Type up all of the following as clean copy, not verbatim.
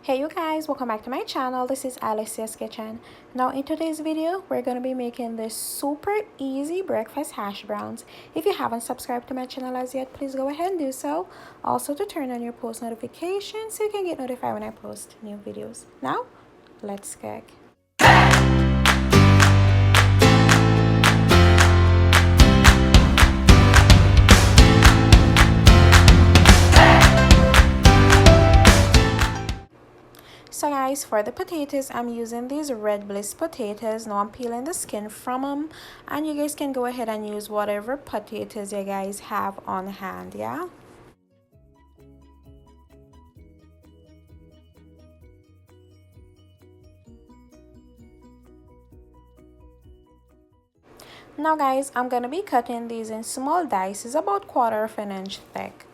Hey you guys, welcome back to my channel. This is Alicia's Kitchen. Now in today's video, we're going to be making this super easy breakfast hash browns. If you haven't subscribed to my channel as yet, please go ahead and do so. Also to turn on your post notifications so you can get notified when I post new videos. Now, let's cook. So guys, for the potatoes, I'm using these red bliss potatoes. Now I'm peeling the skin from them, and you guys can go ahead and use whatever potatoes you guys have on hand. Yeah, now guys, I'm gonna be cutting these in small dices about 1/4 of an inch thick.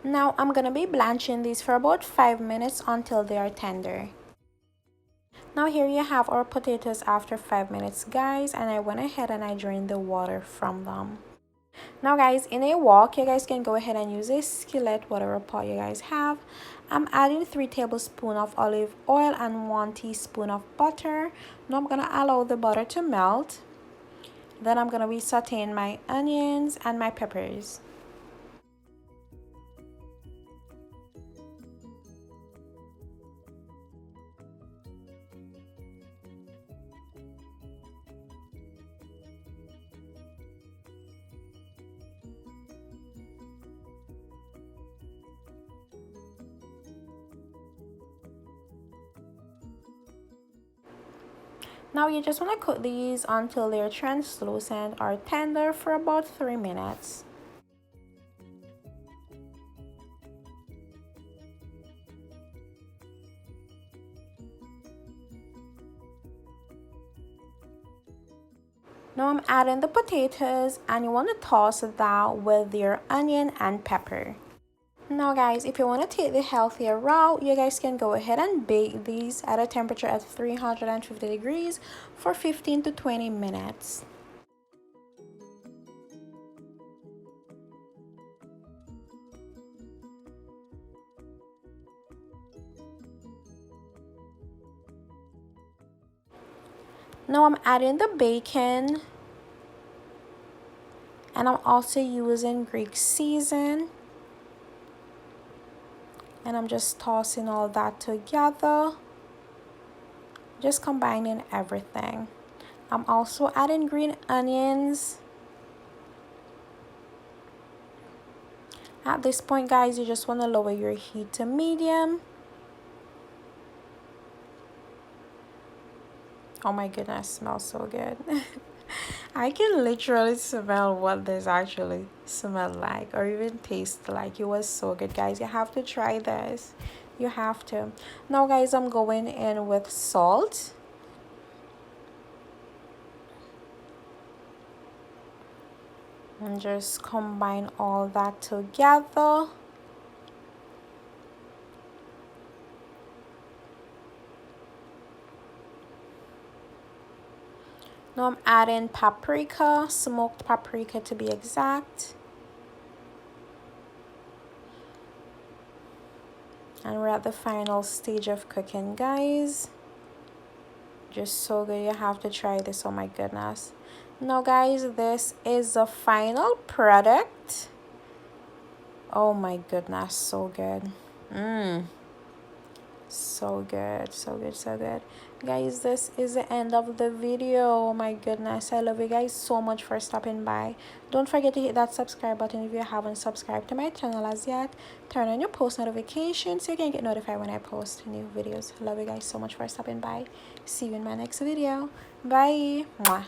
Now I'm gonna be blanching these for about 5 minutes until they are tender. Now here you have our potatoes after 5 minutes guys, and I went ahead and I drained the water from them. Now guys, in a wok, you guys can go ahead and use a skillet, whatever pot you guys have. I'm adding 3 tablespoons of olive oil and 1 teaspoon of butter. Now I'm gonna allow the butter to melt. Then I'm gonna be sauteing my onions and my peppers. Now you just want to cook these until they're translucent or tender for about 3 minutes. Now I'm adding the potatoes, and you want to toss that with your onion and pepper. Now guys, if you want to take the healthier route, you guys can go ahead and bake these at a temperature at 350 degrees for 15 to 20 minutes. Now I'm adding the bacon, and I'm also using Greek season. And I'm just tossing all that together, just combining everything. I'm also adding green onions. At this point guys, you just want to lower your heat to medium. Oh my goodness, smells so good. I can literally smell what this actually smells like or even taste like. It was so good guys. You have to try this. You have to. Now guys, I'm going in with salt. And just combine all that together. Now I'm adding paprika, smoked paprika to be exact. And we're at the final stage of cooking guys. Just so good. You have to try this. Oh my goodness. Now guys, this is the final product. Oh my goodness, so good. So good, so good, so good. Guys, this is the end of the video. Oh my goodness, I love you guys so much for stopping by. Don't forget to hit that subscribe button if you haven't subscribed to my channel as yet. Turn on your post notifications so you can get notified when I post new videos. Love you guys so much for stopping by. See you in my next video. Bye. Mwah.